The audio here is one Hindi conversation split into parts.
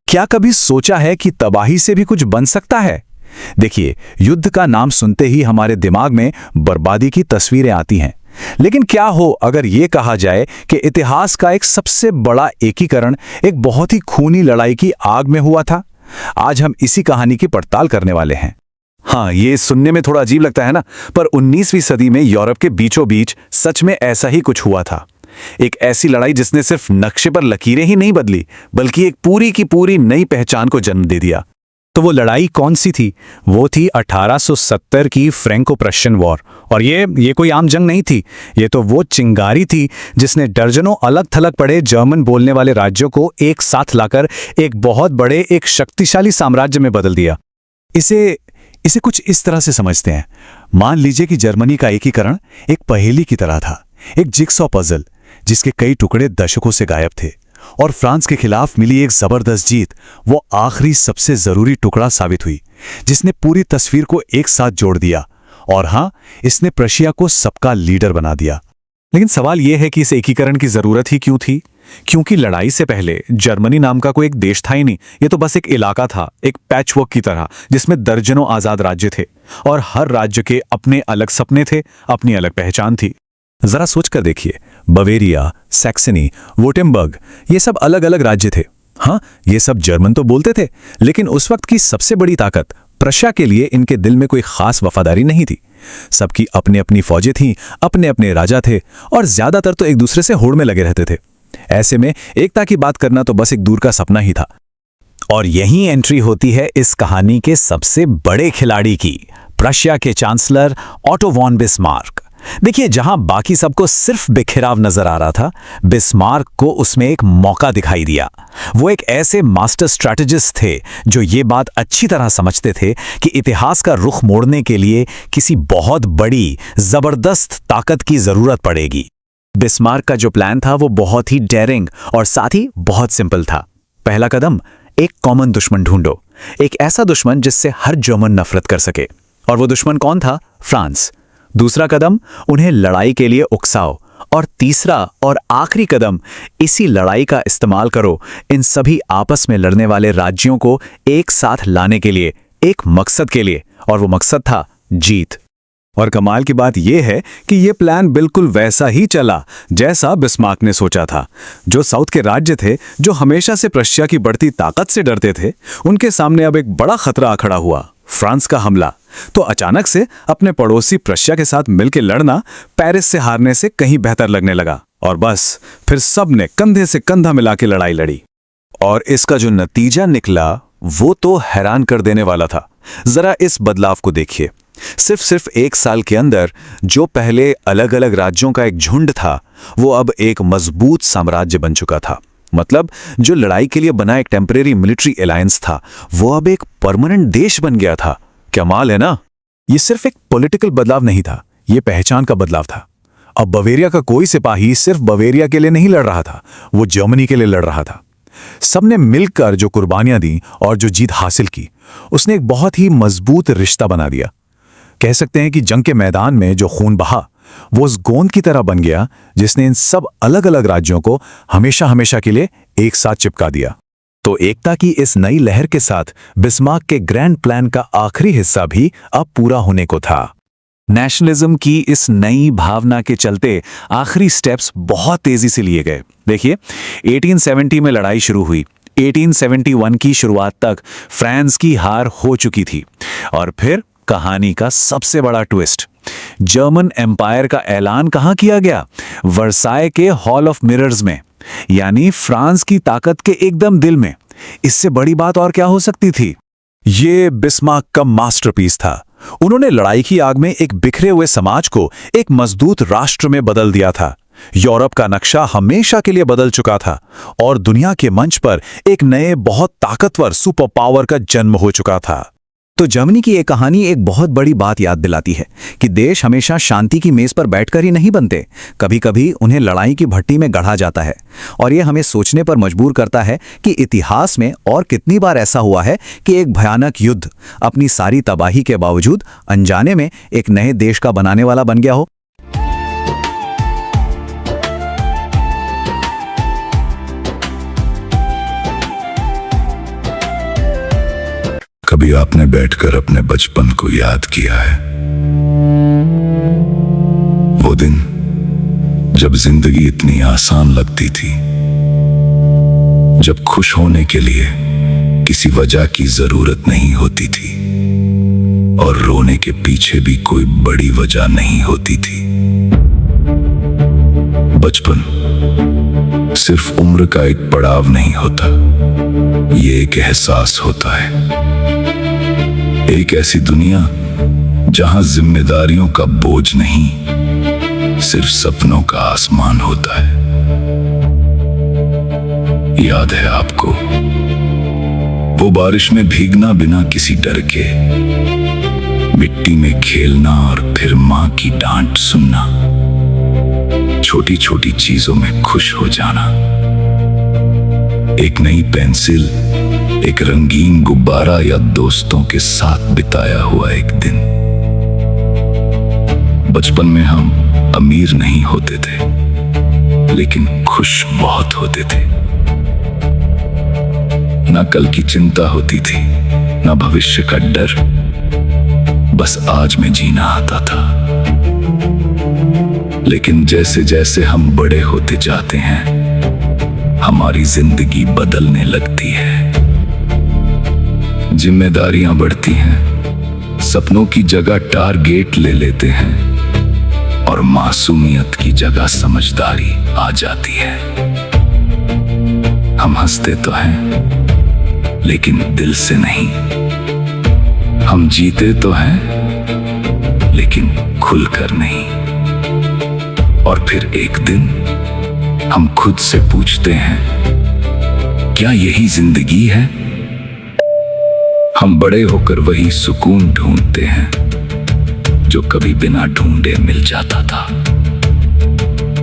क्या कभी सोचा है कि तबाही से भी कुछ बन सकता है? देखिए, युद्ध का नाम सुनते ही हमारे दिमाग में बर्बादी की तस्वीरें आती हैं। लेकिन क्या हो अगर ये कहा जाए कि इतिहास का एक सबसे बड़ा एकीकरण एक बहुत ही खूनी लड़ाई की आग में हुआ था? आज हम इसी कहानी की पड़ताल करने वाले हैं। हाँ, ये सुनने में थोड़ा अजीब लगता है ना, पर 19वीं सदी में यूरोप के बीचों बीच सच में ऐसा ही कुछ हुआ था। एक ऐसी लड़ाई जिसने सिर्फ नक्शे पर लकीरें ही नहीं बदली, बल्कि एक पूरी की पूरी नई पहचान को जन्म दे दिया। तो वो लड़ाई कौन सी थी? वो थी 1870 की फ्रैंको प्रशियन वॉर। और ये कोई आम जंग नहीं थी। ये तो वो चिंगारी थी जिसने दर्जनों अलग थलग पड़े जर्मन बोलने वाले राज्यों को एक साथ लाकर एक बहुत बड़े, एक शक्तिशाली साम्राज्य में बदल दिया। इसे कुछ इस तरह से समझते हैं। मान लीजिए कि जर्मनी का एकीकरण एक पहेली की तरह था, एक जिगसॉ पजल जिसके कई टुकड़े दशकों से गायब थे। और फ्रांस के खिलाफ मिली एक जबरदस्त जीत वो आखिरी सबसे जरूरी टुकड़ा साबित हुई, जिसने पूरी तस्वीर को एक साथ जोड़ दिया। और हां, इसने प्रशिया को सबका लीडर बना दिया। लेकिन सवाल यह है कि इस एकीकरण की जरूरत ही क्यों थी? क्योंकि लड़ाई से पहले जर्मनी नाम का कोई एक देश था ही नहीं। ये तो बस एक इलाका था, एक पैचवर्क की तरह, जिसमें दर्जनों आजाद राज्य थे और हर राज्य के अपने अलग सपने थे, अपनी अलग पहचान थी। जरा सोचकर देखिए, बवेरिया, सैक्सनी, वोटेमबर्ग, ये सब अलग अलग राज्य थे। हाँ, ये सब जर्मन तो बोलते थे, लेकिन उस वक्त की सबसे बड़ी ताकत प्रशिया के लिए इनके दिल में कोई खास वफादारी नहीं थी। सबकी अपनी अपनी फौजें थीं, अपने अपने राजा थे और ज्यादातर तो एक दूसरे से होड़ में लगे रहते थे। ऐसे में एकता की बात करना तो बस एक दूर का सपना ही था। और यही एंट्री होती है इस कहानी के सबसे बड़े खिलाड़ी की, प्रशिया के चांसलर ऑटो वॉन बिस्मार्क। देखिए, जहां बाकी सबको सिर्फ बिखराव नजर आ रहा था, बिस्मार्क को उसमें एक मौका दिखाई दिया। वो एक ऐसे मास्टर स्ट्रैटेजिस्ट थे जो ये बात अच्छी तरह समझते थे कि इतिहास का रुख मोड़ने के लिए किसी बहुत बड़ी, जबरदस्त ताकत की जरूरत पड़ेगी। बिस्मार्क का जो प्लान था वो बहुत ही डेयरिंग और साथ ही बहुत सिंपल था। पहला कदम, एक कॉमन दुश्मन ढूंढो, एक ऐसा दुश्मन जिससे हर जर्मन नफरत कर सके। और वो दुश्मन कौन था? फ्रांस। दूसरा कदम, उन्हें लड़ाई के लिए उकसाओ। और तीसरा और आखिरी कदम, इसी लड़ाई का इस्तेमाल करो इन सभी आपस में लड़ने वाले राज्यों को एक साथ लाने के लिए, एक मकसद के लिए, और वो मकसद था जीत। और कमाल की बात यह है कि यह प्लान बिल्कुल वैसा ही चला जैसा बिस्मार्क ने सोचा था। जो साउथ के राज्य थे, जो हमेशा से प्रशिया की बढ़ती ताकत से डरते थे, उनके सामने अब एक बड़ा खतरा खड़ा हुआ, फ्रांस का हमला। तो अचानक से अपने पड़ोसी प्रशिया के साथ मिलकर लड़ना पेरिस से हारने से कहीं बेहतर लगने लगा। और बस फिर सब ने कंधे से कंधा मिला के लड़ाई लड़ी। और इसका जो नतीजा निकला वो तो हैरान कर देने वाला था। जरा इस बदलाव को देखिए। सिर्फ एक साल के अंदर जो पहले अलग अलग राज्यों का एक झुंड था, वो अब एक मजबूत साम्राज्य बन चुका था। मतलब जो लड़ाई के लिए बना एक टेम्परेरी मिलिट्री अलायंस था, वो अब एक परमानेंट देश बन गया था। कमाल है ना? ये सिर्फ एक पॉलिटिकल बदलाव नहीं था, ये पहचान का बदलाव था। अब बवेरिया का कोई सिपाही सिर्फ बवेरिया के लिए नहीं लड़ रहा था, वो जर्मनी के लिए लड़ रहा था। सबने मिलकर जो कुर्बानियां दी और जो जीत हासिल की, उसने एक बहुत ही मजबूत रिश्ता बना दिया। कह सकते हैं कि जंग के मैदान में जो खून बहा, वो उस गोंद की तरह बन गया जिसने इन सब अलग अलग राज्यों को हमेशा हमेशा के लिए एक साथ चिपका दिया। तो एकता की इस नई लहर के साथ बिस्मार्क के ग्रैंड प्लान का आखिरी हिस्सा भी अब पूरा होने को था। नेशनलिज्म की इस नई भावना के चलते आखिरी स्टेप्स बहुत तेजी से लिए गए। देखिए, 1870 में लड़ाई शुरू हुई। 1871 की शुरुआत तक फ्रांस की हार हो चुकी थी। और फिर कहानी का सबसे बड़ा ट्विस्ट, जर्मन एम्पायर का ऐलान कहां किया गया? वर्साय के हॉल ऑफ मिरर्स में, यानी फ्रांस की ताकत के एकदम दिल में। इससे बड़ी बात और क्या हो सकती थी? ये बिस्मार्क का मास्टरपीस था। उन्होंने लड़ाई की आग में एक बिखरे हुए समाज को एक मजबूत राष्ट्र में बदल दिया था। यूरोप का नक्शा हमेशा के लिए बदल चुका था और दुनिया के मंच पर एक नए बहुत ताकतवर सुपर पावर का जन्म हो चुका था। तो जर्मनी की ये कहानी एक बहुत बड़ी बात याद दिलाती है कि देश हमेशा शांति की मेज पर बैठकर ही नहीं बनते, कभी कभी उन्हें लड़ाई की भट्टी में गढ़ा जाता है। और ये हमें सोचने पर मजबूर करता है कि इतिहास में और कितनी बार ऐसा हुआ है कि एक भयानक युद्ध अपनी सारी तबाही के बावजूद अनजाने में एक नए देश का बनाने वाला बन गया हो। कभी आपने बैठकर अपने बचपन को याद किया है? वो दिन जब जिंदगी इतनी आसान लगती थी, जब खुश होने के लिए किसी वजह की जरूरत नहीं होती थी और रोने के पीछे भी कोई बड़ी वजह नहीं होती थी। बचपन सिर्फ उम्र का एक पड़ाव नहीं होता, ये एक एहसास होता है। एक ऐसी दुनिया जहां जिम्मेदारियों का बोझ नहीं, सिर्फ सपनों का आसमान होता है। याद है आपको वो बारिश में भीगना बिना किसी डर के, मिट्टी में खेलना और फिर मां की डांट सुनना, छोटी छोटी चीजों में खुश हो जाना, एक नई पेंसिल, एक रंगीन गुब्बारा या दोस्तों के साथ बिताया हुआ एक दिन। बचपन में हम अमीर नहीं होते थे, लेकिन खुश बहुत होते थे। ना कल की चिंता होती थी, ना भविष्य का डर, बस आज में जीना आता था। लेकिन जैसे जैसे हम बड़े होते जाते हैं, हमारी जिंदगी बदलने लगती है। जिम्मेदारियां बढ़ती हैं, सपनों की जगह टारगेट ले लेते हैं और मासूमियत की जगह समझदारी आ जाती है। हम हंसते तो हैं, लेकिन दिल से नहीं। हम जीते तो हैं, लेकिन खुलकर नहीं। और फिर एक दिन हम खुद से पूछते हैं, क्या यही जिंदगी है? हम बड़े होकर वही सुकून ढूंढते हैं जो कभी बिना ढूंढे मिल जाता था।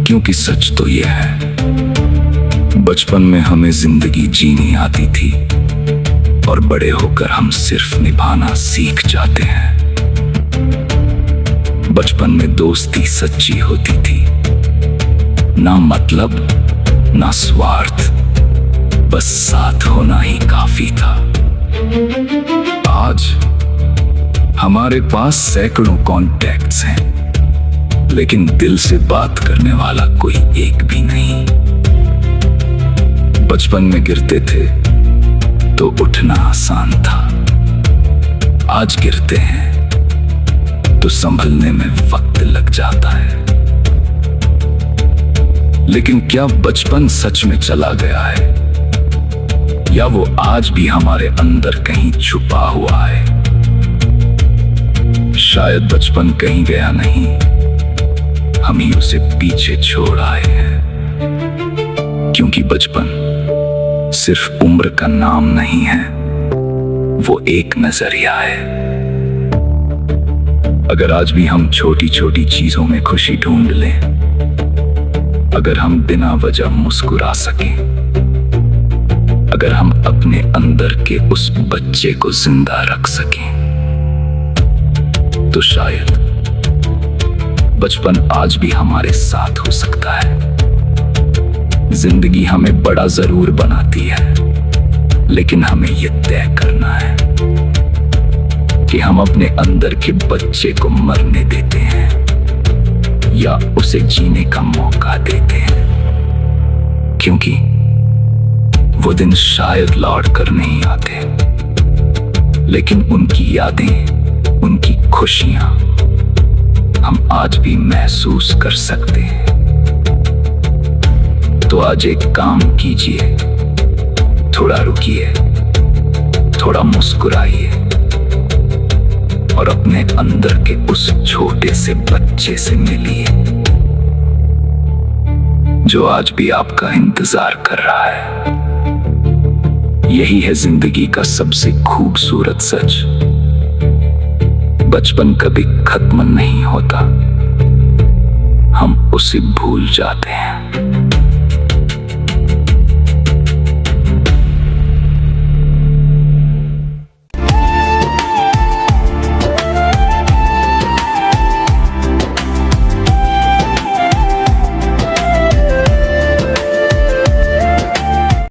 क्योंकि सच तो यह है, बचपन में हमें जिंदगी जीनी आती थी और बड़े होकर हम सिर्फ निभाना सीख जाते हैं। बचपन में दोस्ती सच्ची होती थी, ना मतलब ना स्वार्थ, बस साथ होना ही काफी था। आज हमारे पास सैकड़ों कॉन्टैक्ट्स हैं, लेकिन दिल से बात करने वाला कोई एक भी नहीं। बचपन में गिरते थे तो उठना आसान था, आज गिरते हैं तो संभलने में वक्त लग जाता है। लेकिन क्या बचपन सच में चला गया है, या वो आज भी हमारे अंदर कहीं छुपा हुआ है? शायद बचपन कहीं गया नहीं, हम ही उसे पीछे छोड़ आए हैं। क्योंकि बचपन सिर्फ उम्र का नाम नहीं है, वो एक नजरिया है। अगर आज भी हम छोटी छोटी चीजों में खुशी ढूंढ लें, अगर हम बिना वजह मुस्कुरा सकें, अगर हम अपने अंदर के उस बच्चे को जिंदा रख सकें, तो शायद बचपन आज भी हमारे साथ हो सकता है। जिंदगी हमें बड़ा जरूर बनाती है, लेकिन हमें यह तय करना है कि हम अपने अंदर के बच्चे को मरने देते हैं या उसे जीने का मौका देते हैं। क्योंकि वो दिन शायद लौट कर नहीं आते, लेकिन उनकी यादें, उनकी खुशियां हम आज भी महसूस कर सकते हैं। तो आज एक काम कीजिए, थोड़ा रुकिए, थोड़ा मुस्कुराइए और अपने अंदर के उस छोटे से बच्चे से मिलिए जो आज भी आपका इंतजार कर रहा है। यही है जिंदगी का सबसे खूबसूरत सच, बचपन कभी खत्म नहीं होता, हम उसे भूल जाते हैं।